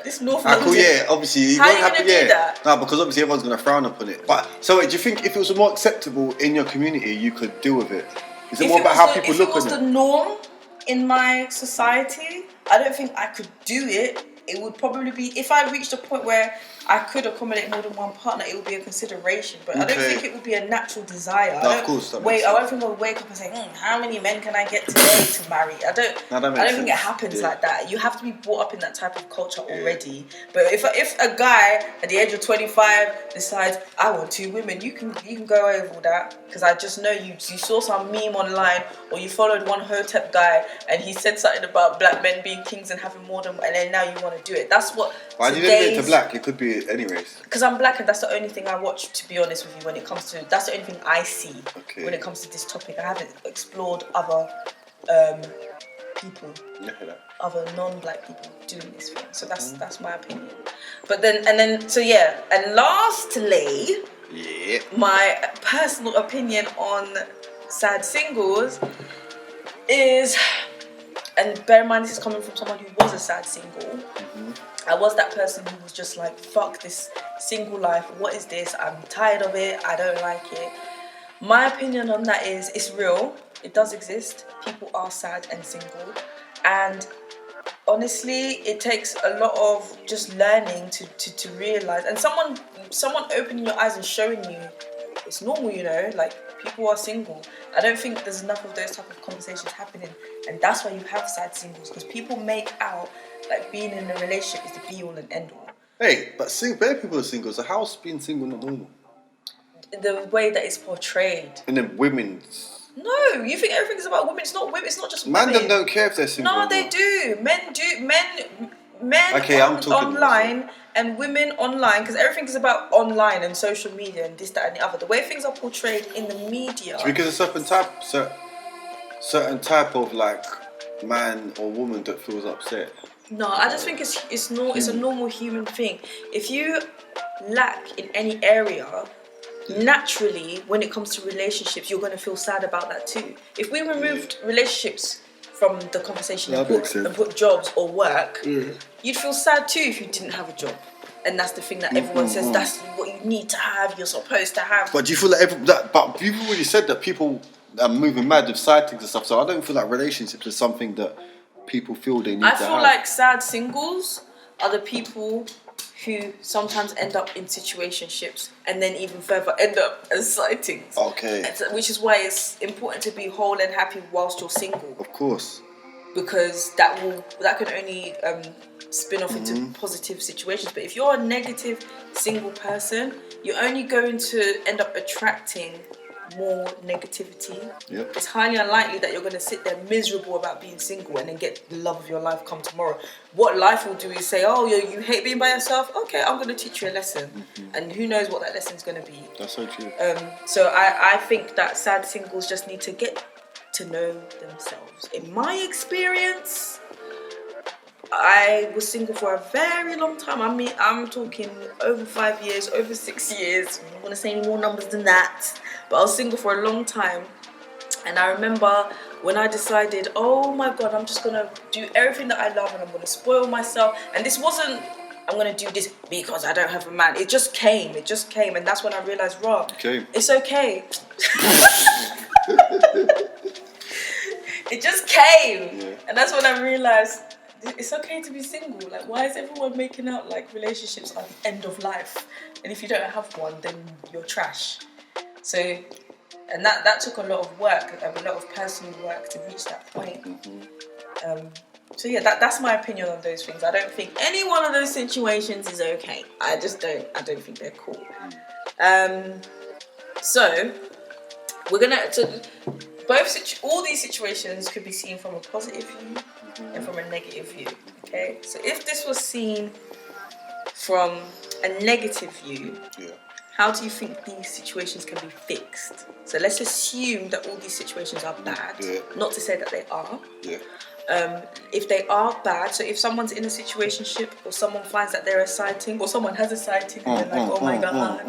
this North London.
Cool, yeah, obviously.
How are you going to do that?
No, because obviously everyone's going to frown upon it. But so do you think if it was more acceptable in your community, you could deal with it? Is it more about how people look at it?
If it was the norm in my society, I don't think I could do it it would probably be, if I reached a point where I could accommodate more than one partner, it would be a consideration. But I don't think it would be a natural desire.
No, of course,
I don't think I would wake up and say, how many men can I get today to marry? I don't think it happens like that. You have to be brought up in that type of culture already. But if a guy at the age of 25 decides, I want 2 women, you can go over that, because I just know you saw some meme online, or you followed one Hotep guy and he said something about black men being kings and having more than, and then now you want to do it. That's what.
Why did you limit it to black? It could be any race.
Because I'm black, and that's the only thing I watch, to be honest with you, when it comes to, that's the only thing I see when it comes to this topic. I haven't explored other people, other non-black people doing this thing. So that's my opinion. But then, and lastly, my personal opinion on sad singles is, and bear in mind this is coming from someone who was a sad single. I was that person who was just like, fuck this single life, what is this? I'm tired of it, I don't like it. My opinion on that is, it's real, it does exist, people are sad and single, and honestly, it takes a lot of just learning to realise, and someone opening your eyes and showing you it's normal, you know, like, people are single. I don't think there's enough of those type of conversations happening, and that's why you have sad singles, because people make out like being in a relationship is the be all and end all.
Hey, but bare people are single, so how's being single not normal?
The way that it's portrayed.
And then women's.
No, you think everything's about women. It's not women. It's not just women.
Man, them don't care if they're single.
No, they do. Men do. Men
okay, I'm talking
online and women online, because everything is about online and social media and this, that, and the other. The way things are portrayed in the media.
It's because a certain type of like man or woman that feels upset.
No, I just think it's a normal human thing. If you lack in any area, naturally, when it comes to relationships, you're going to feel sad about that too. If we removed relationships from the conversation and put jobs or work, you'd feel sad too if you didn't have a job. And that's the thing that everyone says, that's what you need to have, you're supposed to have.
But do you feel like but you've already said that people are moving mad with sightings and stuff, so I don't feel like relationships is something that people feel they need to have.
I feel like sad singles are the people who sometimes end up in situationships and then even further end up as sightings.
Okay.
Which is why it's important to be whole and happy whilst you're single.
Of course.
Because that can only spin off into positive situations. But if you're a negative single person, you're only going to end up attracting more negativity.
Yep.
It's highly unlikely that you're going to sit there miserable about being single and then get the love of your life come tomorrow. What life will do is say, oh, you hate being by yourself? Okay, I'm going to teach you a lesson. And who knows what that lesson's going to be.
That's so true.
So I think that sad singles just need to get to know themselves. In my experience, I was single for a very long time. I mean, I'm talking over 5 years, over 6 years. I'm not going to say any more numbers than that. But I was single for a long time. And I remember when I decided, oh my God, I'm just going to do everything that I love and I'm going to spoil myself. And this wasn't, I'm going to do this because I don't have a man. It just came. And that's when I realised, it's okay. It just came. Yeah. And that's when I realised, it's okay to be single. Like, why is everyone making out like relationships are the end of life? And if you don't have one, then you're trash. So, and that took a lot of work, a lot of personal work to reach that point. So yeah, that's my opinion on those things. I don't think any one of those situations is okay. I don't think they're cool. So we're gonna all these situations could be seen from a positive view and from a negative view. Okay, so if this was seen from a negative view, how do you think these situations can be fixed? So let's assume that all these situations are bad. Not to say that they are. If they are bad, so if someone's in a situationship, or someone finds that they're a sighting, or someone has a sighting and they're like, oh my God,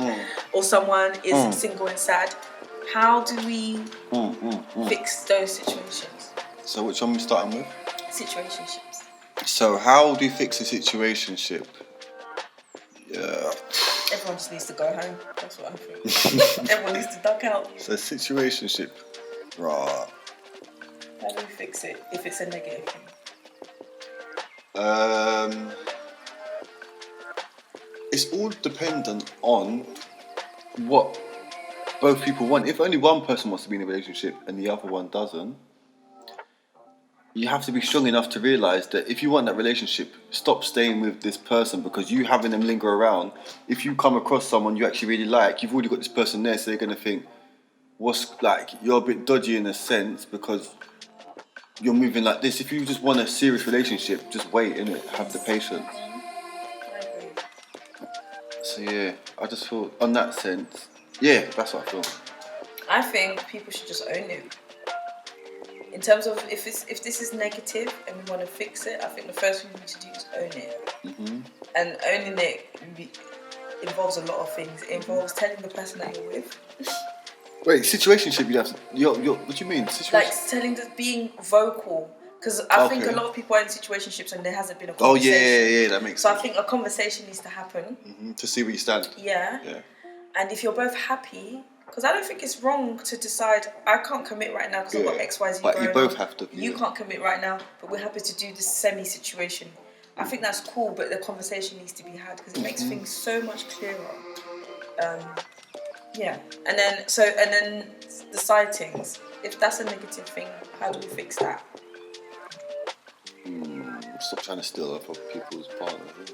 or someone is single and sad, how do we fix those situations?
So which one are we starting with?
Situationships.
So how do you fix a situationship? Yeah.
Everyone just needs to go home. That's what I think. Everyone needs to duck out.
So situationship, right?
How do we fix it if it's a negative thing?
it's all dependent on what both people want. If only one person wants to be in a relationship and the other one doesn't, you have to be strong enough to realise that if you want that relationship, stop staying with this person, because you having them linger around, if you come across someone you actually really like, you've already got this person there, so they're going to think, you're a bit dodgy in a sense because you're moving like this. If you just want a serious relationship, just wait, innit? Have the patience.
I agree.
So yeah, I just feel, on that sense, yeah, that's what I feel.
I think people should just own it. In terms of if this is negative and we want to fix it, I think the first thing we need to do is own it.
Mm-hmm.
And owning it involves a lot of things. It involves telling the person that you're with.
Wait, situationship, you have to, what do you mean?
Like being vocal. Because I think a lot of people are in situationships and there hasn't been a conversation.
Oh yeah, that makes sense.
So I think a conversation needs to happen.
To see where you stand.
Yeah. And if you're both happy, because I don't think it's wrong to decide, I can't commit right now because I've got X, Y, Z.
But you both have to.
You can't commit right now, but we're happy to do this semi-situation. I think that's cool, but the conversation needs to be had because it makes things so much clearer. Yeah. And then the sightings. If that's a negative thing, how do we fix that?
Stop trying to steal off of people's partners.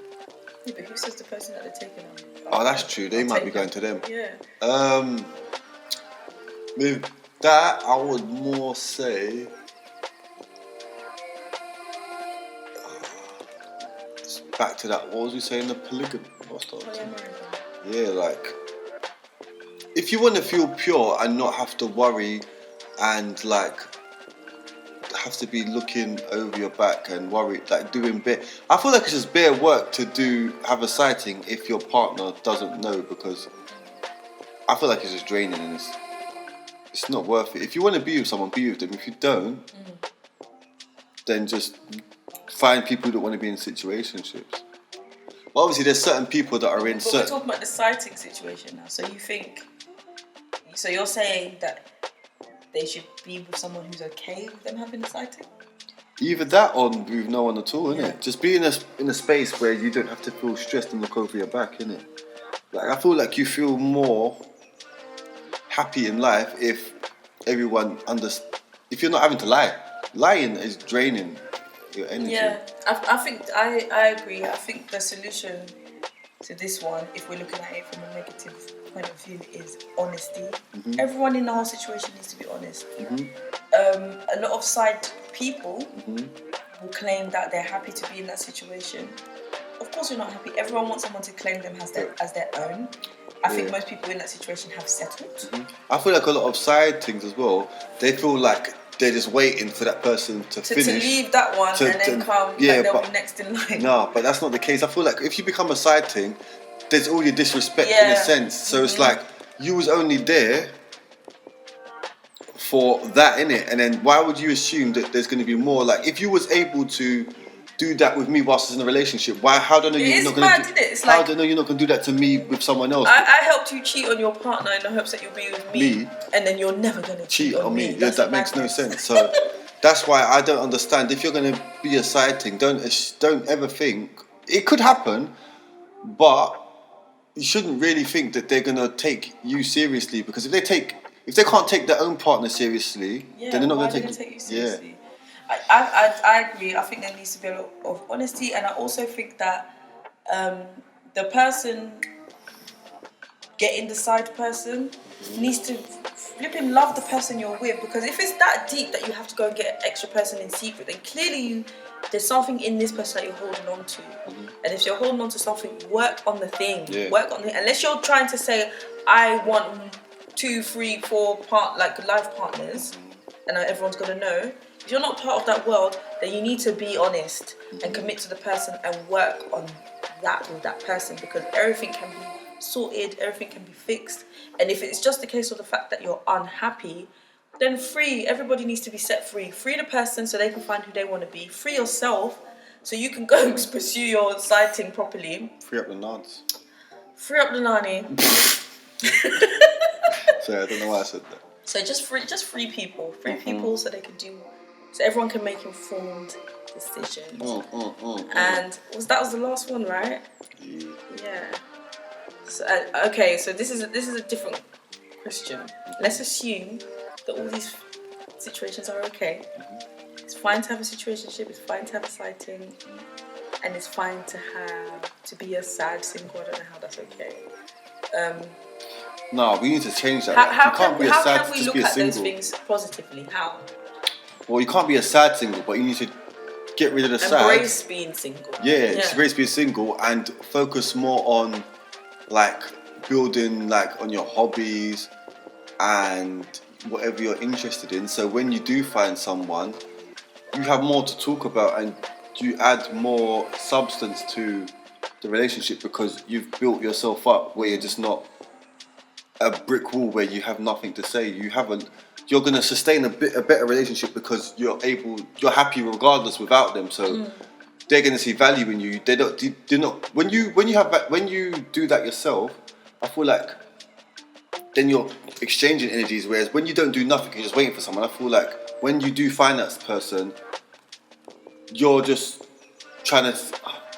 Yeah, but who says the person that they're taking on?
Oh, that's true. They might be going to them.
Yeah.
With that, I would more say, back to that. What was we saying? The polygamy.
Polyamory.
Yeah, like, if you want to feel pure and not have to worry and like have to be looking over your back and worry, like doing I feel like it's just bare work to have a sighting if your partner doesn't know, because I feel like it's just draining and it's not worth it. If you want to be with someone, be with them. If you don't, then just find people who don't want to be in situationships. But obviously there's certain people that are in
But we're talking about the sighting situation now. So you're saying that they should be with someone who's okay with them having a sighting?
Either that or with no one at all, innit? Just be in a space where you don't have to feel stressed and look over your back, innit? Like, I feel like you feel more happy in life if everyone if you're not having to lie. Lying is draining your energy.
Yeah, I think I agree. I think the solution to this one, if we're looking at it from a negative point of view, is honesty. Everyone in the whole situation needs to be honest. A lot of side people will claim that they're happy to be in that situation. Of course you're not happy. Everyone wants someone to claim them as their own. I think most people in that situation have settled.
I feel like a lot of side things as well, they feel like they're just waiting for that person to finish.
To leave that one and then come, they'll be next in line.
No, but that's not the case. I feel like if you become a side thing, there's all your disrespect in a sense. So it's like, you was only there for that, innit? And then why would you assume that there's going to be more? Like, if you was able to do that with me whilst it's in a relationship, how do I know you're not going to do
it?
How do I know you're not going to do that to me with someone else?
I helped you cheat on your partner in the hopes that you'll be with me, and then you're never going to cheat on me.
Yeah, that makes no sense. So that's why I don't understand. If you're going to be a side thing, don't ever think it could happen, but you shouldn't really think that they're going to take you seriously, because if they can't take their own partner seriously, then they're not going to take you seriously.
Yeah. I agree. I think there needs to be a lot of honesty, and I also think that the person getting the side person needs to flipping love the person you're with, because if it's that deep that you have to go and get an extra person in secret, then clearly there's something in this person that you're holding on to. And if you're holding on to something, work on the thing. Work on it. Unless you're trying to say, I want 2, 3, 4 life partners, and everyone's gonna know. If you're not part of that world, then you need to be honest and commit to the person and work on that with that person, because everything can be sorted, everything can be fixed. And if it's just a case of the fact that you're unhappy, then everybody needs to be set free. Free the person so they can find who they want to be. Free yourself so you can go and pursue your sighting properly.
Free up the nuts.
Free up the nani.
Sorry, I don't know why I said that.
So just free people. Free people so they can so everyone can make informed decisions. And that was the last one, right?
Yeah.
Yeah. So, okay, so this is a different question. Let's assume that all these situations are okay. It's fine to have a situationship. It's fine to have a sighting, and it's fine to be a sad single. I don't know how that's okay.
No, we need to change that.
How
you can't be a
how
sad,
can we
just
look
be a
at
single.
those things positively? How?
Well, you can't be a sad single, but you need to get rid of the sad.
Embrace being single.
Yeah, just embrace being single and focus more on like building like on your hobbies and whatever you're interested in. So when you do find someone, you have more to talk about and you add more substance to the relationship because you've built yourself up where you're just not a brick wall where you have nothing to say. You're going to sustain a better relationship because you're happy regardless without them. So they're going to see value in you. They're not when you do that yourself, I feel like then you're exchanging energies. Whereas when you don't do nothing, you're just waiting for someone. I feel like when you do find that person, you're just trying to.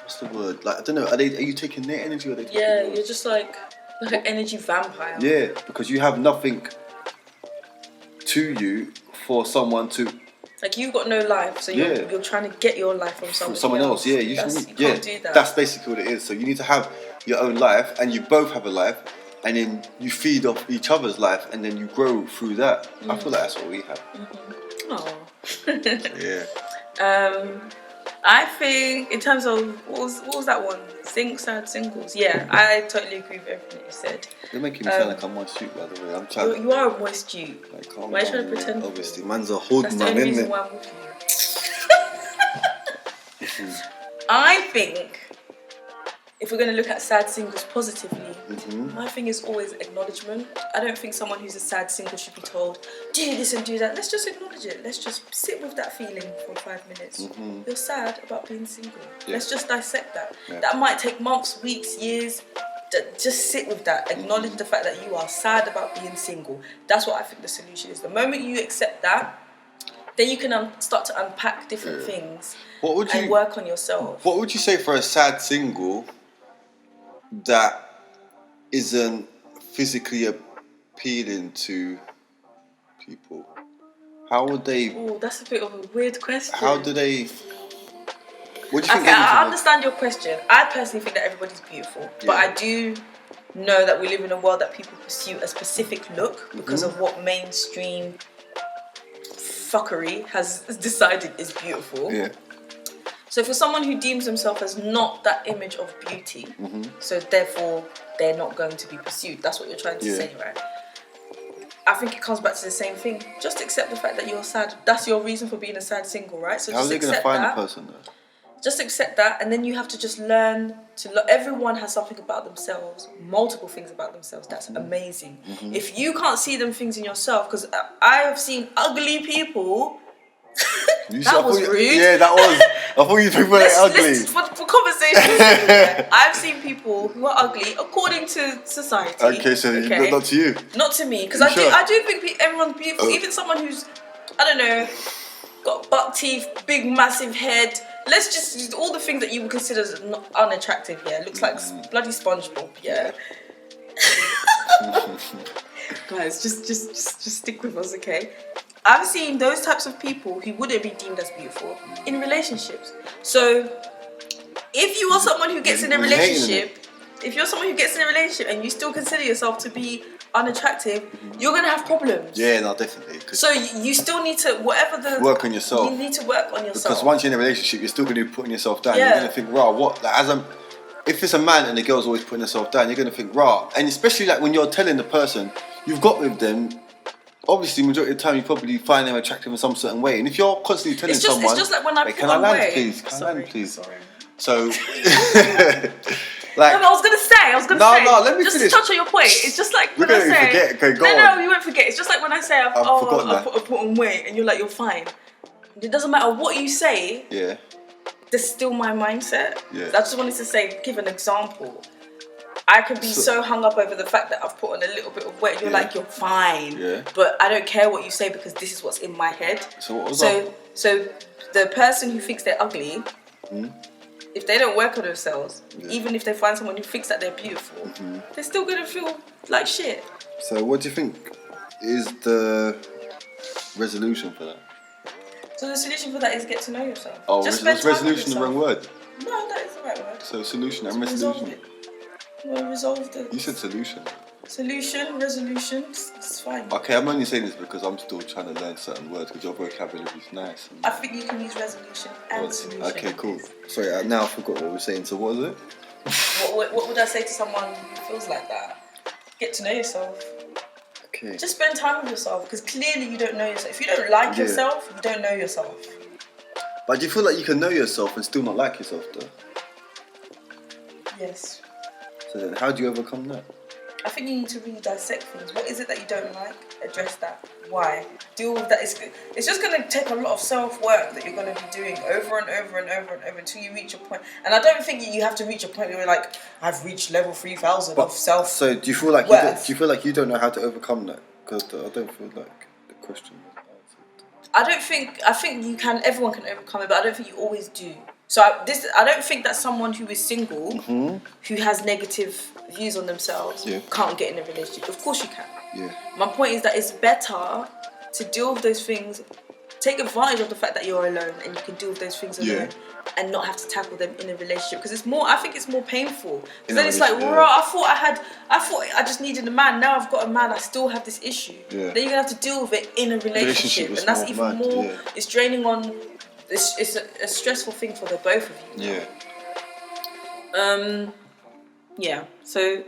What's the word? Like I don't know. Are you taking their energy or are they taking yours?
You're just like an energy vampire.
Yeah, because you have nothing to you for someone to.
Like you've got no life, so you're trying to get your life from someone else.
Yeah,
you can't do that.
That's basically what it is. So you need to have your own life, and you both have a life, and then you feed off each other's life, and then you grow through that. I feel like that's what we have.
Oh.
Yeah.
I think in terms of what was that one? Sad Singles. Yeah, I totally agree with everything you said.
You're making me sound like I'm moist shoot, by the way. I'm trying.
You are a moist Jew.
Like,
why are you trying to pretend?
Obviously, man's a hood
That's
man,
the only
isn't
reason
it?
why I'm with you. I think if we're going to look at sad singles positively, my thing is always acknowledgement. I don't think someone who's a sad single should be told, do this and do that. Let's just acknowledge it. Let's just sit with that feeling for 5 minutes. You're sad about being single. Yeah. Let's just dissect that. Yeah. That might take months, weeks, years. Just sit with that. Acknowledge the fact that you are sad about being single. That's what I think the solution is. The moment you accept that, then you can start to unpack different things and work on yourself.
What would you say for a sad single that isn't physically appealing to people? How would they?
Oh, that's a bit of a weird question.
How do they? What do you think?
I understand your question. I personally think that everybody's beautiful, but I do know that we live in a world that people pursue a specific look because of what mainstream fuckery has decided is beautiful.
Yeah.
So for someone who deems themselves as not that image of beauty, so therefore they're not going to be pursued. That's what you're trying to say, right? I think it comes back to the same thing. Just accept the fact that you're sad. That's your reason for being a sad single, right? So
how are they going to find a person though?
Just accept that, and then you have to just learn to everyone has something about themselves, multiple things about themselves. That's amazing. If you can't see them things in yourself, because I have seen ugly people. That was rude.
Yeah, that was. I thought you people were ugly.
For conversations, I've seen people who are ugly according to society.
Okay, so not to you.
Not to me, because I do think everyone's beautiful. Even someone who's, I don't know, got buck teeth, big massive head. Let's just use all the things that you would consider unattractive. Yeah, looks like bloody SpongeBob. Yeah. Guys, just stick with us, okay? I've seen those types of people who wouldn't be deemed as beautiful in relationships. So, if you are someone who gets in a relationship, and you still consider yourself to be unattractive, you're gonna have problems.
Yeah, no, definitely.
So you still need to
work on yourself.
You need to work on yourself.
Because once you're in a relationship, you're still gonna be putting yourself down.
Yeah.
You're gonna think, rah, what? Like, if it's a man and the girl's always putting herself down, you're gonna think, rah. And especially like when you're telling the person you've got with them. Obviously, majority of the time you probably find them attractive in some certain way, and if you're constantly telling someone,
it's just like when I put
can I
on
land,
weight?
please? Can I land, please?
Sorry.
So,
like, no, but I was gonna say.
No, let me
just
finish.
To touch on your point. It's just like when
You're
I say.
gonna forget. Okay, go on.
No, you won't forget. It's just like when I say, I put on weight, and you're like, you're fine. It doesn't matter what you say.
Yeah.
There's still my mindset.
Yeah.
I just wanted to say, give an example. I could be so hung up over the fact that I've put on a little bit of weight. You're like, you're fine.
Yeah.
But I don't care what you say because this is what's in my head.
So what was that?
So the person who thinks they're ugly if they don't work on themselves,
Yeah.
even if they find someone who thinks that they're beautiful, they're still gonna feel like shit.
So what do you think is the resolution for that?
So the solution for that is get to know yourself.
Oh,
Just
was
spend time with
resolution the
yourself.
wrong word?
No, that is the right word.
So solution and
Resolve
resolution.
it. Well, resolve the
You said solution.
solution, resolution. It's fine.
Okay, I'm only saying this because I'm still trying to learn certain words because your vocabulary is nice.
I think you can use resolution and solution.
Okay, cool. Sorry, now I forgot what we were saying. So what was it?
What would I say to someone who feels like that? Get to know yourself.
Okay.
Just spend time with yourself because clearly you don't know yourself. If you don't like yourself, you don't know yourself.
But do you feel like you can know yourself and still not like yourself though?
Yes.
So then how do you overcome that?
I think you need to really dissect things. What is it that you don't like? Address that. Why? Deal with that. It's just going to take a lot of self-work that you're going to be doing over and over and over and over until you reach a point. And I don't think you have to reach a point where you're like, I've reached level 3000 of self.
So do you feel like you don't know how to overcome that? Because I don't feel like the question was answered.
I think you can. Everyone can overcome it, but I don't think you always do. So I don't think that someone who is single, who has negative views on themselves, can't get in a relationship. Of course you can.
Yeah.
My point is that it's better to deal with those things, take advantage of the fact that you're alone and you can deal with those things alone, and not have to tackle them in a relationship because I think it's more painful. Because then it's like, I thought I just needed a man. Now I've got a man. I still have this issue.
Yeah.
Then you're gonna have to deal with it in a relationship, and that's even more. Yeah. It's draining on. It's a stressful thing for the both of you.
Yeah.
Yeah. So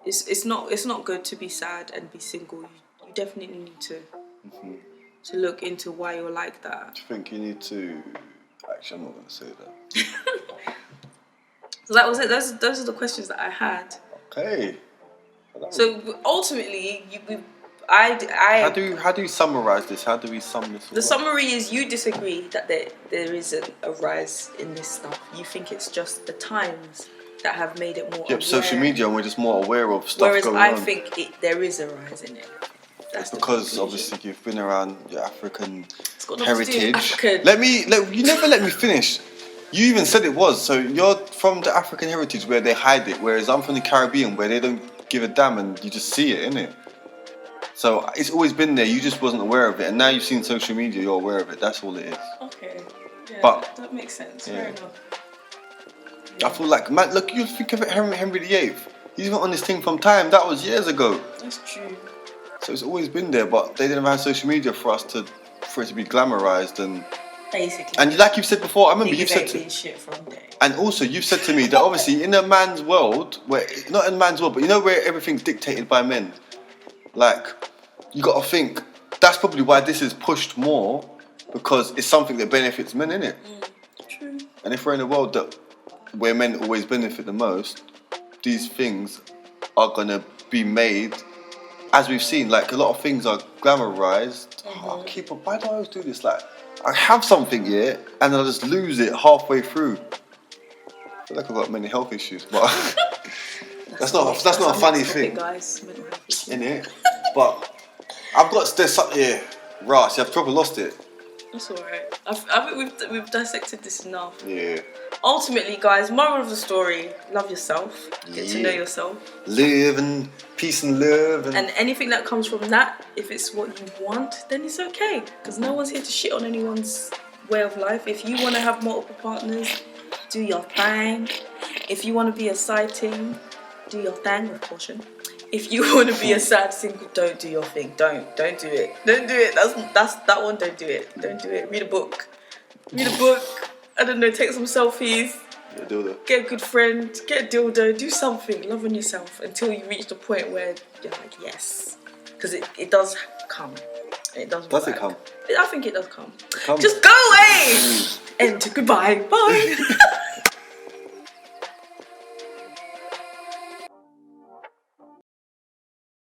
it's not good to be sad and be single. You definitely need to look into why you're like that.
Do you think you need to? Actually, I'm not going to say that.
So that was it. Those are the questions that I had.
Okay.
So ultimately, how
do you summarize this? How do we sum this?
The summary is you disagree that there isn't a rise in this stuff. You think it's just the times that have made it more aware.
Social media, and we're just more aware of stuff
Whereas
going
I
on.
think there is a rise in it. That's
because obviously you've been around your African
heritage.
You never let me finish. You even said it was. So you're from the African heritage where they hide it, whereas I'm from the Caribbean where they don't give a damn and you just see it, innit? So it's always been there. You just wasn't aware of it, and now you've seen social media. You're aware of it. That's all it is.
Okay. Yeah,
but
that makes sense. Fair enough.
I feel like, man, look, you think of it, Henry VIII. He's been on this thing from time. That was years ago.
That's true.
So it's always been there, but they didn't have social media for it to be glamorized and.
Basically.
And like you've said before, I remember you've said and also you've said to me that obviously in a man's world, not in a man's world, but you know where everything's dictated by men. Like, you got to think that's probably why this is pushed more because it's something that benefits men, innit?
True.
And if we're in a world where men always benefit the most, these things are gonna be made. As we've seen, like a lot of things are glamorized. Why do I always do this? Like, I have something here and I'll just lose it halfway through. I feel like I've got many health issues, but that's not a funny thing,
guys. Mental health issues.
Innit? But I've got this up here. Right, I've probably lost it.
That's alright. I think we've dissected this enough.
Yeah.
Ultimately, guys, moral of the story: love yourself, get to know yourself,
live in peace and love,
and anything that comes from that, if it's what you want, then it's okay. Because no one's here to shit on anyone's way of life. If you want to have multiple partners, do your thing. If you want to be a sighting, do your thing with caution. If you want to be a sad single, don't do your thing. Don't do it. Don't do it. That's that one. Don't do it. Don't do it. Read a book. I don't know. Take some selfies. Get a good friend. Get a dildo. Do something. Love on yourself until you reach the point where you're like, yes, because it does come. It does.
Does it come?
I think it does come. Just go away. And goodbye. Bye.